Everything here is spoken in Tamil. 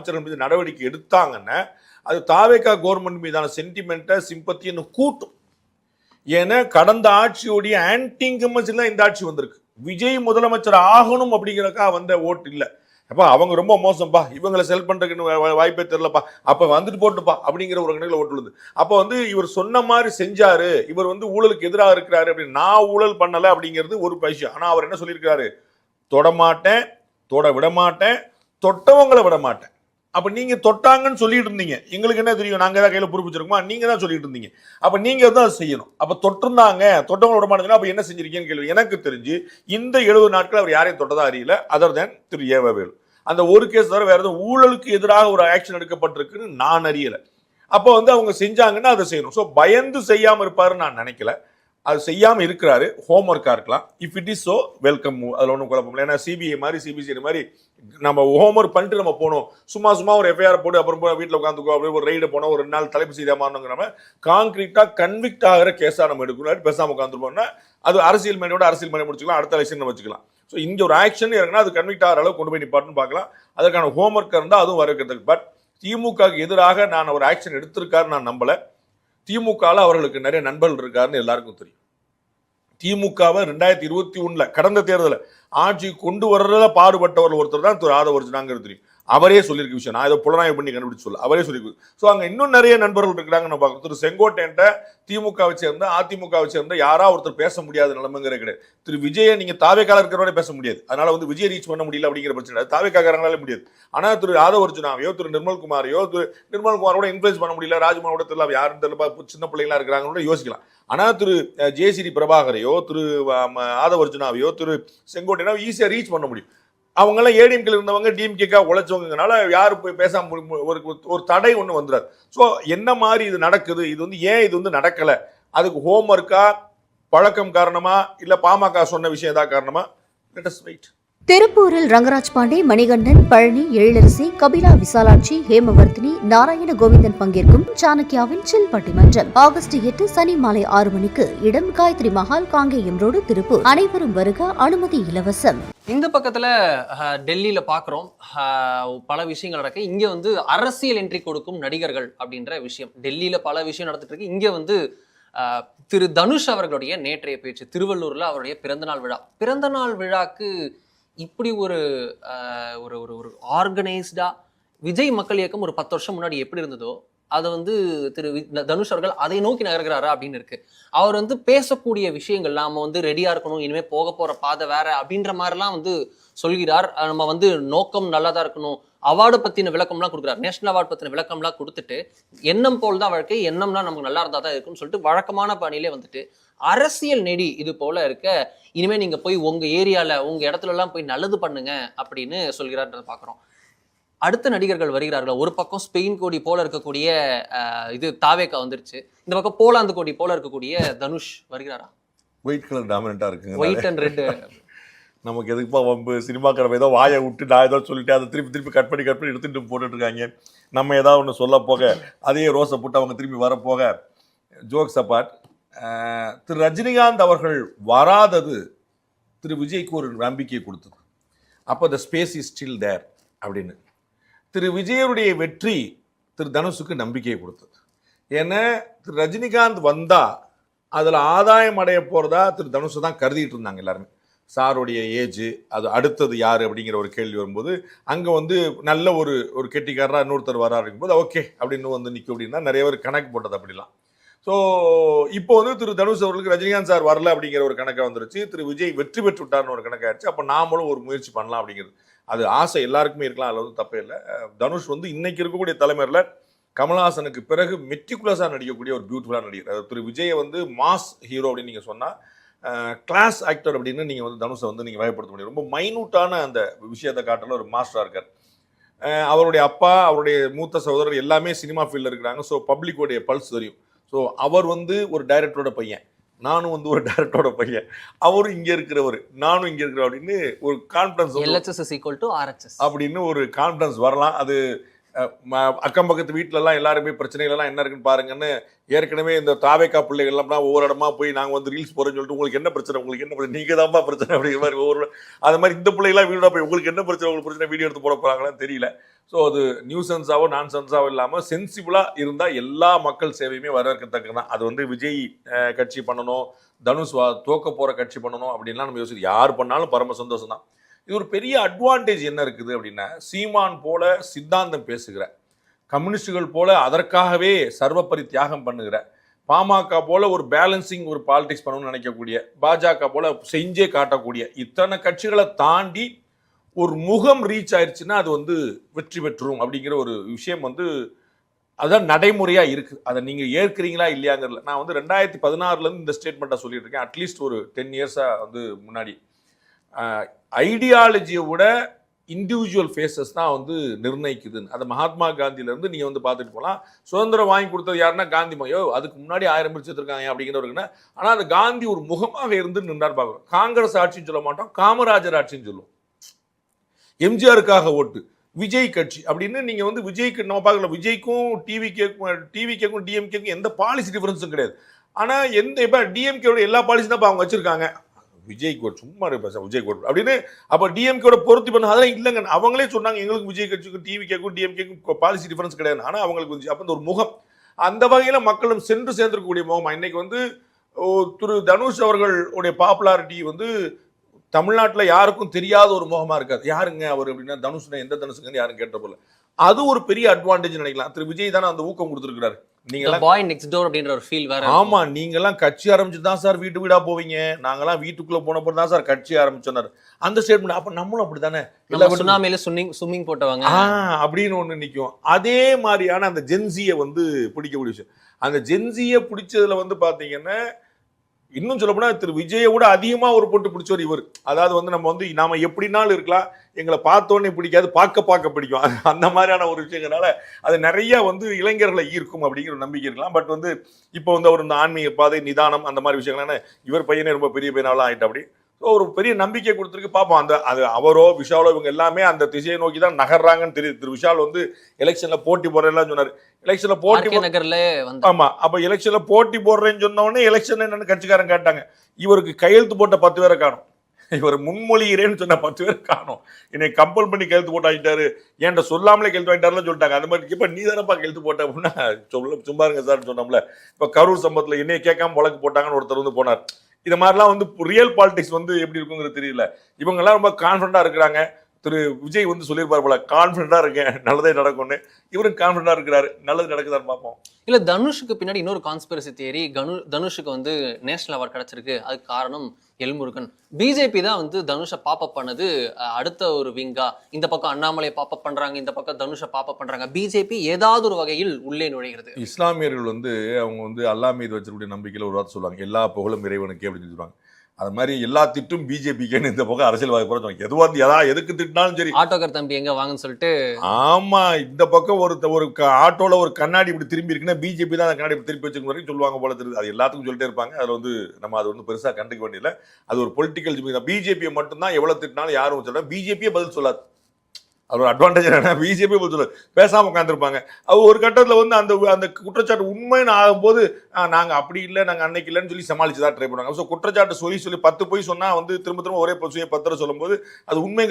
அமைச்சர்கள் மீது நடவடிக்கை எடுத்தாங்கன்னா அது தாவேகா கவர்மெண்ட் மீதான சென்டிமெண்ட்டை சிம்பத்தின்னு கூட்டும். ஏன்னா கடந்த ஆட்சியோடைய ஆன்டிங்கமஸ்ல இந்த ஆட்சி வந்திருக்கு. விஜய் முதலமைச்சர் ஆகணும் அப்படிங்கிறக்கா வந்த ஓட்டு இல்லை. அப்பா அவங்க ரொம்ப மோசம்ப்பா, இவங்களை செல் பண்றதுக்கு வாய்ப்பே தெரியலப்பா, அப்ப வந்துட்டு போட்டுப்பா அப்படிங்கிற ஒரு கணக்கில் ஓட்டுள்ளது. அப்போ வந்து இவர் சொன்ன மாதிரி செஞ்சாரு, இவர் வந்து ஊழலுக்கு எதிராக இருக்கிறாரு அப்படின்னு. நான் ஊழல் பண்ணல அப்படிங்கிறது ஒரு விஷயம். ஆனா அவர் என்ன சொல்லியிருக்காரு, தொடமாட்டேன், தொட விட மாட்டேன், தொட்டவங்களை விட மாட்டேன். அப்ப நீங்க தொட்டாங்கன்னு சொல்லிட்டு இருந்தீங்க, எங்களுக்கு என்ன தெரியும், நாங்க தான் கையில பொறுப்பிச்சிருக்கோமா, நீங்க தான் சொல்லிட்டு இருந்தீங்க. அப்ப நீங்க தான் செய்யணும். அப்ப தொட்டிருந்தாங்க, தொட்டவங்களை விட மாட்டேங்கன்னா அப்ப என்ன செஞ்சிருக்கீங்கன்னு கேள்வி. எனக்கு தெரிஞ்சு இந்த 70 நாட்கள் அவர் யாரையும் தொட்டதா அறியல, அதர் தேன் திரு ஏவவேலு. அந்த ஒரு கேஸ் தவிர வேற எதுவும் ஊழலுக்கு எதிராக ஒரு ஆக்ஷன் எடுக்கப்பட்டிருக்குன்னு நான் அறியல. அப்போ வந்து அவங்க செஞ்சாங்கன்னா அதை செய்யணும். ஸோ பயந்து செய்யாம இருப்பாருன்னு நான் நினைக்கல. அது செய்யாமல் இருக்கிறாரு, ஹோம்ஒர்க்காக இருக்கலாம். If it is so welcome, அதில் ஒன்றும் குழப்பம் இல்லை. ஏன்னா சிபிஐ மாதிரி சிபிசிஐ மாதிரி நம்ம ஹோம்ஒர்க் பண்ணிட்டு நம்ம போனோம், சும்மா ஒரு எஃப்ஐஆர் போட்டு அப்புறம் வீட்டில் உட்காந்துக்கோ அப்படி ஒரு ரைடு போனோம், ஒரு 2 நாள் தலைப்பு செய்தால் மாறணுங்கிற நம்ம கான்கிரீட்டாக கன்விக்ட் ஆகிற கேஸாக நம்ம எடுக்கணும். பேசாமல் உட்காந்துருப்போம்னா அது அரசியல் மேடையோட அரசியல் மேடை முடிச்சுக்கலாம், அடுத்த எலெக்ஷன் நம்ம வச்சுக்கலாம். ஸோ இங்கே ஒரு ஆக்ஷன் இறங்கினா அது கன்விக்ட் ஆகிற அளவுக்கு கொண்டு போய் நிப்பாட்டுன்னு பார்க்கலாம். அதற்கான ஹோம்ஒர்க் இருந்தால் அதுவும் வரவேற்கிறதுக்கு. பட் திமுகவுக்கு எதிராக நான் ஒரு ஆக்ஷன் எடுத்திருக்காரு நான் நம்பலை. திமுகவில் அவர்களுக்கு நிறைய நண்பர்கள் இருக்காருன்னு எல்லாருக்கும் தெரியும். திமுகவை 2021 கடந்த தேர்தலில் ஆட்சி கொண்டு வர்றதுல பாடுபட்டவர்கள் ஒருத்தர் தான் திரு ஆதவ அர்ஜுனாங்கிறது தெரியும். அவரே சொல்லியிருக்க விஷயம், நான் இதை புலனாய்வு பண்ணி கண்டுபிடிச்சு சொல்ல அவரே சொல்லியிருக்கு. ஸோ அங்கே இன்னும் நிறைய நண்பர்கள் இருக்கிறாங்கன்னு பார்க்கணும். திரு செங்கோட்டையன்ட்ட திமுகவை சேர்ந்த அதிமுகவை சேர்ந்த யாரா ஒருத்தர் பேச முடியாத நிலைமைங்கிற கிடையாது. திரு விஜயை நீங்க தாவேக்கால இருக்கிறவரை பேச முடியாது, அதனால வந்து விஜய் ரீச் பண்ண முடியல அப்படிங்கிற பிரச்சனை தாவேக்காரங்களாலே முடியாது. ஆனால் திரு ஆதவ அர்ஜுனாவையோ திரு நிர்மல்குமாரையோ நிர்மல்குமாரோட இன்ஃபுளுன்ஸ் பண்ண முடியல, ராஜ்மோனோட தெரியல, யாருன்னு தெரியல, சின்ன பிள்ளைங்களா இருக்கிறாங்கன்னு யோசிக்கலாம். ஆனால் திரு ஜேசிடி பிரபாகரையோ திரு ஆதவ அர்ஜுனாவையோ திரு செங்கோட்டையனோ ஈஸியாக ரீச் பண்ண முடியும். அவங்கெல்லாம் ஏடிஎம்கே இருந்தவங்க டிஎம்கேக்கா உழைச்சவங்கனால யாரு போய் பேசாம ஒரு தடை ஒன்று வந்துடாது. ஸோ என்ன மாதிரி இது நடக்குது, இது வந்து ஏன் இது வந்து நடக்கலை, அதுக்கு ஹோம்ஒர்க்கா, பழக்கம் காரணமா, இல்லை பாமக சொன்ன விஷயம் ஏதாவது காரணமா? Let us wait. திருப்பூரில் ரங்கராஜ் பாண்டே, மணிகண்டன், பழனி, எழிலரசி, கபிலா விசாலாட்சி, ஹேமவர்த்தினி, நாராயண கோவிந்தன் பங்கேற்கும் சாணக்கியாவின் சில் பட்டிமன்றம் ஆகஸ்ட் 8 சனி மாலை 6 மணிக்கு. இடம் காயத்ரி மஹால், காங்கேயம் ரோடு, திருப்பூர். அனைவரும் வருக, அனுமதி இலவசம். இந்த பக்கத்துல டெல்லியில பாக்குறோம் பல விஷயங்கள் நடக்க. இங்க வந்து அரசியல் என்ட்ரி கொடுக்கும் நடிகர்கள் அப்படின்ற விஷயம் டெல்லியில பல விஷயம் நடந்துட்டு இருக்கு. இங்க வந்து திரு தனுஷ் அவர்களுடைய நேற்றைய பேச்சு, திருவள்ளூர்ல அவருடைய பிறந்தநாள் விழாக்கு இப்படி ஒரு ஒரு ஆர்கனைஸ்டா விஜய் மக்கள் இயக்கம் ஒரு 10 வருஷம் முன்னாடி எப்படி இருந்ததோ அதை வந்து திரு தனுஷ் அவர்கள் அதை நோக்கி நகர்கிறாரா அப்படின்னு இருக்கு. அவர் வந்து பேசக்கூடிய விஷயங்கள் நாம வந்து ரெடியா இருக்கணும், இனிமே போக போற பாதை வேற அப்படின்ற மாதிரிலாம் வந்து சொல்கிறார். நம்ம வந்து நோக்கம் நல்லா தான் இருக்கணும், அவார்டு பத்தின விளக்கம்லாம் கொடுக்குறாரு, நேஷனல் அவார்டு பத்தின விளக்கம்லாம் கொடுத்துட்டு எண்ணம் போல் தான் வாழ்க்கை, எண்ணம்லாம் நமக்கு நல்லா இருந்தா தான் இருக்குன்னு சொல்லிட்டு வழக்கமான பணியிலே வந்துட்டு அரசியல் நெடி இது போல இருக்க, இனிமே நீங்க போய் உங்க ஏரியால உங்க இடத்துல எல்லாம் போய் நல்லது பண்ணுங்க அப்படின்னு சொல்கிறார்ன்றத பாக்குறோம். அடுத்த நடிகர்கள் வருகிறார்கள். ஒரு பக்கம் ஸ்பெயின் கோடி போல இருக்கக்கூடிய இது தாவேக்கா வந்துருச்சு, இந்த பக்கம் போலாந்து கோடி போல இருக்கக்கூடிய தனுஷ் வருகிறாரா? ஒயிட் கலர் டாமினண்டா இருக்குங்க, ஒயிட் அண்ட் ரெட். நமக்கு எதுக்குப்பா வம்பு, சினிமா கடமை ஏதோ வாயை விட்டு நான் ஏதோ சொல்லிட்டு அதை திருப்பி கட் பண்ணி எடுத்துட்டு போட்டுட்டு இருக்காங்க. நம்ம ஏதாவது ஒன்று சொல்ல போக அதையே ரோஸை போட்டு அவங்க திரும்பி வரப்போக. ஜோக்ஸ் அப்பார்ட், திரு ரஜினிகாந்த் அவர்கள் வராதது திரு விஜய்க்கு ஒரு நம்பிக்கையை கொடுத்தது. அப்போ the space is still there அப்படின்னு. திரு விஜயருடைய வெற்றி திரு தனுஷுக்கு நம்பிக்கையை கொடுத்தது. ஏன்னா திரு ரஜினிகாந்த் வந்தா அதில் ஆதாயம் அடைய போகிறதா திரு தனுஷை தான் கருதிட்டு இருந்தாங்க எல்லாருமே. சாருடைய ஏஜ், அது அடுத்தது யார் அப்படிங்கிற ஒரு கேள்வி வரும்போது அங்கே வந்து நல்ல ஒரு கெட்டிக்காரராக இன்னொருத்தர் வராரு இருக்கும்போது ஓகே அப்படின்னு வந்து நிற்கும் அப்படின்னா நிறைய பேர் கணக்கு போட்டது அப்படிலாம். ஸோ இப்போ வந்து திரு தனுஷ் அவர்களுக்கு ரஜினிகாந்த் சார் வரல அப்படிங்கிற ஒரு கணக்கை வந்துருச்சு, திரு விஜய் வெற்றி பெற்று விட்டார்னு ஒரு கணக்காயிருச்சு. அப்போ நாமளும் ஒரு முயற்சி பண்ணலாம் அப்படிங்கிறது, அது ஆசை எல்லாருக்குமே இருக்கலாம், அதில் வந்து தப்பே இல்லை. தனுஷ் வந்து இன்னைக்கு இருக்கக்கூடிய தலைமையில் கமல்ஹாசனுக்கு பிறகு மெட்டிகுலஸாக நடிக்கக்கூடிய ஒரு பியூட்டிஃபுல்லாக நடிகர். திரு விஜயை வந்து மாஸ் ஹீரோ அப்படின்னு நீங்கள் சொன்னால், கிளாஸ் ஆக்டர் அப்படின்னு நீங்கள் வந்து தனுஷை வந்து நீங்கள் வகைப்படுத்த முடியும். ரொம்ப மைனூட்டான அந்த விஷயத்தை காட்டுற ஒரு மாஸ்டராக இருக்கார். அவருடைய அப்பா, அவருடைய மூத்த சகோதரர் எல்லாமே சினிமா ஃபீல்டில் இருக்கிறாங்க. ஸோ பப்ளிக்கோடைய பல்ஸ் தெரியும். ஸோ அவர் வந்து ஒரு டைரக்டரோட பையன், நானும் வந்து ஒரு டைரக்டரோட பையன், அவரும் இங்கே இருக்கிறவர், நானும் இங்கே இருக்கிற அப்படின்னு ஒரு கான்ஃபிடன்ஸ் LHS = RHS அப்படின்னு ஒரு கான்ஃபிடன்ஸ் வரலாம். அது அக்கம் பக்கத்து வீட்டிலலாம் எல்லாருமே பிரச்சனைகள்லாம் என்ன இருக்குன்னு பாருங்கன்னு ஏற்கனவே இந்த தாவேக்கா பிள்ளைகள்லாம் ஒவ்வொரு இடமா போய் நாங்கள் வந்து ரீல்ஸ் போகிறோன்னு சொல்லிட்டு உங்களுக்கு என்ன பிரச்சனை நீங்கள் தான்ப்பா பிரச்சனை அப்படிங்கிற மாதிரி அது மாதிரி இந்த பிள்ளைகளாம் வீடா போய் உங்களுக்கு என்ன பிரச்சனை உங்களுக்கு பிரச்சனை வீடியோ எடுத்து போட போகிறாங்களான்னு தெரியல. ஸோ அது நியூசன்ஸாவோ நான்சென்ஸாவோ இல்லாமல் சென்சிபிளாக இருந்தால் எல்லா மக்கள் சேவையுமே வரவேற்கத்தக்க தான். அது வந்து விஜய் கட்சி பண்ணணும், தனுஷ் தோக்க போகிற கட்சி பண்ணணும் அப்படின்லாம் நம்ம யோசிச்சு யார் பண்ணாலும் பரம சந்தோஷம் தான். இது ஒரு பெரிய அட்வான்டேஜ் என்ன இருக்குது அப்படின்னா, சீமான் போல சித்தாந்தம் பேசுகிற, கம்யூனிஸ்டுகள் போல அதற்காகவே சர்வப்பரி தியாகம் பண்ணுகிற, பாமக போல ஒரு பேலன்சிங் ஒரு பாலிடிக்ஸ் பண்ணணும்னு நினைக்கக்கூடிய, பாஜக போல செஞ்சே காட்டக்கூடிய இத்தனை கட்சிகளை தாண்டி ஒரு முகம் ரீச் ஆயிடுச்சுன்னா அது வந்து வெற்றி பெற்றுரும் அப்படிங்கிற ஒரு விஷயம் வந்து அதுதான் நடைமுறையா இருக்கு. அதை நீங்க ஏற்கிறீங்களா இல்லையாங்கிறதுல நான் வந்து 2016 இந்த ஸ்டேட்மெண்ட்டை சொல்லிட்டு இருக்கேன். அட்லீஸ்ட் ஒரு 10 இயர்ஸா வந்து முன்னாடி ஐடியாலஜியை விட இண்டிவிஜுவல் ஃபேஸஸ் தான் வந்து நிர்ணயிக்குதுன்னு. அது மகாத்மா காந்தியிலேருந்து நீங்கள் வந்து பார்த்துட்டு போகலாம். சுதந்திரம் வாங்கி கொடுத்தது யாருன்னா காந்தி மையோ, அதுக்கு முன்னாடி 1000 பேர் வச்சுருக்காங்க அப்படிங்கிறவருக்குன்னா. ஆனால் அந்த காந்தி ஒரு முகமாக இருந்து நின்றார் பார்க்குறோம். காங்கிரஸ் ஆட்சின்னு சொல்ல மாட்டோம், காமராஜர் ஆட்சின்னு சொல்லுவோம். எம்ஜிஆருக்காக ஓட்டு, விஜய் கட்சி அப்படின்னு நீங்கள் வந்து விஜய்க்கு நம்ம பார்க்கல. விஜய்க்கும் டிவிகேக்கும் டிஎம்கேக்கும் எந்த பாலிசி டிஃபரன்ஸும் கிடையாது. ஆனால் இப்போ டிஎம்கேவோட எல்லா பாலிசி தான் இப்போ அவங்க வச்சுருக்காங்க. விஜய்க்கு ஒரு சும்மா விஜய்க்கு ஒரு அப்படின்னு அப்போ டிஎம்கேட பொருத்தி பண்ண அதெல்லாம் இல்லைங்க. அவங்களே சொன்னாங்க எங்களுக்கு விஜய் கட்சிக்கும் டிவிகேக்கும் டிஎம்கேக்கும் பாலிசி டிஃபரன்ஸ் கிடையாது. ஆனால் அவங்களுக்கு வந்து அப்போ ஒரு முகம், அந்த வகையில் மக்களும் சென்று சேர்ந்திருக்கக்கூடிய முகமா இன்னைக்கு வந்து திரு தனுஷ் அவர்களுடைய பாப்புலாரிட்டி வந்து தமிழ்நாட்டில் யாருக்கும் தெரியாத ஒரு முகமா இருக்காது. யாருங்க அவர் அப்படின்னா, தனுஷ்னா எந்த தனுஷுங்கன்னு யாரும் கேட்ட போல. அது ஒரு பெரிய அட்வான்டேஜ் நினைக்கலாம். திரு விஜய் தானே அந்த ஊக்கம் கொடுத்துருக்காரு. நீங்க பாய் நெக்ஸ்ட் டோர் அப்படின்ற ஒரு ஃபீல் வேற. ஆமா, நீங்கெல்லாம் கட்சி ஆரம்பிச்சு தான் சார் வீட்டு வீடா போவீங்க, நாங்கெல்லாம் வீட்டுக்குள்ள போனப்போ தான் சார் கட்சி ஆரம்பிச்சோன்னாரு அந்த ஸ்டேட்மெண்ட். அப்ப நம்மளும் அப்படித்தானே, சுனாமியில ஸ்விம்மிங் போட்டவங்க அப்படின்னு ஒண்ணு நிற்கும். அதே மாதிரியான அந்த ஜென்சியை வந்து பிடிக்கக்கூடிய விஷயம். அந்த ஜென்சியை பிடிச்சதுல வந்து பாத்தீங்கன்னா, இன்னும் சொல்ல போனா திரு விஜயை விட அதிகமா ஒரு போட்டு பிடிச்சவர் இவர். அதாவது வந்து நம்ம வந்து நாம எப்படினாலும் இருக்கலாம், எங்களை பார்த்தோன்னே பிடிக்காது, பார்க்க பிடிக்கும், அந்த மாதிரியான ஒரு விஷயங்களால அது நிறைய வந்து இளைஞர்களை ஈர்க்கும் அப்படிங்கிற ஒரு நம்பிக்கை இருக்கலாம். பட் வந்து இப்போ வந்து அவர் இந்த ஆன்மீக பாதை, நிதானம், அந்த மாதிரி விஷயங்களான இவர் பையனே ரொம்ப பெரிய பையனாலாம் ஆயிட்டு அப்படி ஒரு பெரிய நம்பிக்கை கொடுத்துருக்கு. பார்ப்போம் அந்த அது அவரோ விஷாலோ இவங்க எல்லாமே அந்த திசையை நோக்கி தான் நகர்றாங்கன்னு தெரியுது. திரு விஷால் வந்து எலெக்ஷன்ல போட்டி போடுறேன் சொன்னாரு. எலெக்ஷன்ல போட்டி நகர்ல ஆமா, அப்ப எலெக்ஷன்ல போட்டி போடுறேன்னு சொன்ன உடனே எலெக்ஷன் என்னன்னு கட்சிக்காரன் கேட்டாங்க. இவருக்கு கையெழுத்து போட்ட 10 பேரை காணும், இவர் முன்மொழிகிறேன்னு சொன்ன 10 பேர் காணும், என்னை கம்பல் பண்ணி கையெழுத்து போட்டு ஆகிட்டாரு, ஏன்ட சொல்லாமலே கையெழுத்து வாங்கிட்டாருன்னு சொல்லிட்டாங்க. அந்த மாதிரி இப்ப நீ தானப்பா கையெழுத்து போட்ட அப்படின்னா சும்மா இருங்க சார் சொன்னோம்ல. இப்ப கரூர் சம்பவத்துல என்னைய கேட்காம வழக்கு போட்டாங்கன்னு ஒருத்தர் வந்து போனார். இது மாதிரிலாம் வந்து ரியல் பாலிடிக்ஸ் வந்து எப்படி இருக்குங்கிறது தெரியல. இவங்க எல்லாம் ரொம்ப கான்ஃபிடண்டா இருக்கிறாங்க. திரு விஜய் வந்து சொல்லியிருப்பார் போல, கான்ஃபிடண்டா இருக்கேன் நல்லதே நடக்கும்னு. இவரும் கான்ஃபிடண்டா இருக்கிறாரு, நல்லது நடக்குதான்னு பார்ப்போம். இல்ல தனுஷுக்கு பின்னாடி இன்னொரு கான்ஸ்பிரசி தியரி, தனுஷுக்கு வந்து நேஷனல் அவார்ட் கிடைச்சிருக்கு, அதுக்கு காரணம் எல்முருகன். பிஜேபி தான் வந்து தனுஷை பாப்பப் பண்ணது அடுத்த ஒரு விங்கா. இந்த பக்கம் அண்ணாமலை பாப்பப் பண்றாங்க, இந்த பக்கம் தனுஷை பாப்பப் பண்றாங்க. பிஜேபி ஏதாவது ஒரு வகையில் உள்ளே நுழைகிறது. இஸ்லாமியர்கள் வந்து அவங்க வந்து அல்லாஹ் மீது வச்சிருக்கக்கூடிய நம்பிக்கையில் ஒரு வார்த்தை சொல்லுவாங்க, எல்லா புகழும் இறைவனுக்கு அப்படின்னு சொல்லுவாங்க. அது மாதிரி எல்லா திட்டும் பிஜேபிக்குன்னு இந்த பக்கம் அரசியல்வாதி போற எதுவா எதுக்கு திட்டினாலும் சரி, ஆட்டோக்கார் தம்பி எங்க வாங்கன்னு சொல்லிட்டு. ஆமா, இந்த பக்கம் ஒரு ஆட்டோல ஒரு கண்ணாடி இப்படி திரும்பி இருக்குன்னா பிஜேபி தான் அந்த கண்ணாடி திருப்பி வச்சுக்க வரைக்கும் சொல்லுவாங்க போல தெரியுது. அது எல்லாத்துக்கும் சொல்லிட்டே இருப்பாங்க. அதுல வந்து நம்ம அது வந்து பெருசா கண்டுக்க வேண்டியதில்லை. அது ஒரு பொலிட்டிக்கல் பிஜேபியை மட்டும்தான் எவ்வளவு திட்டினாலும் யாரும் சொல்ல, பிஜேபியே பதில் சொல்லாது. அது ஒரு அட்வான்டேஜ் என்ன, பிஜேபி சொல்ல பேசாம உட்காந்துருப்பாங்க. அது ஒரு கட்டத்தில் வந்து அந்த அந்த குற்றச்சாட்டு உண்மைன்னு ஆகும்போது நாங்க அப்படி இல்லை, நாங்க அன்னைக்கு இல்லைன்னு சொல்லி சமாளிச்சுதான் ட்ரை பண்ணுவாங்க. ஸோ குற்றச்சாட்டு சொல்லி 10 போய் சொன்னா வந்து திரும்ப ஒரே 10 சொல்லும் போது அது உண்மை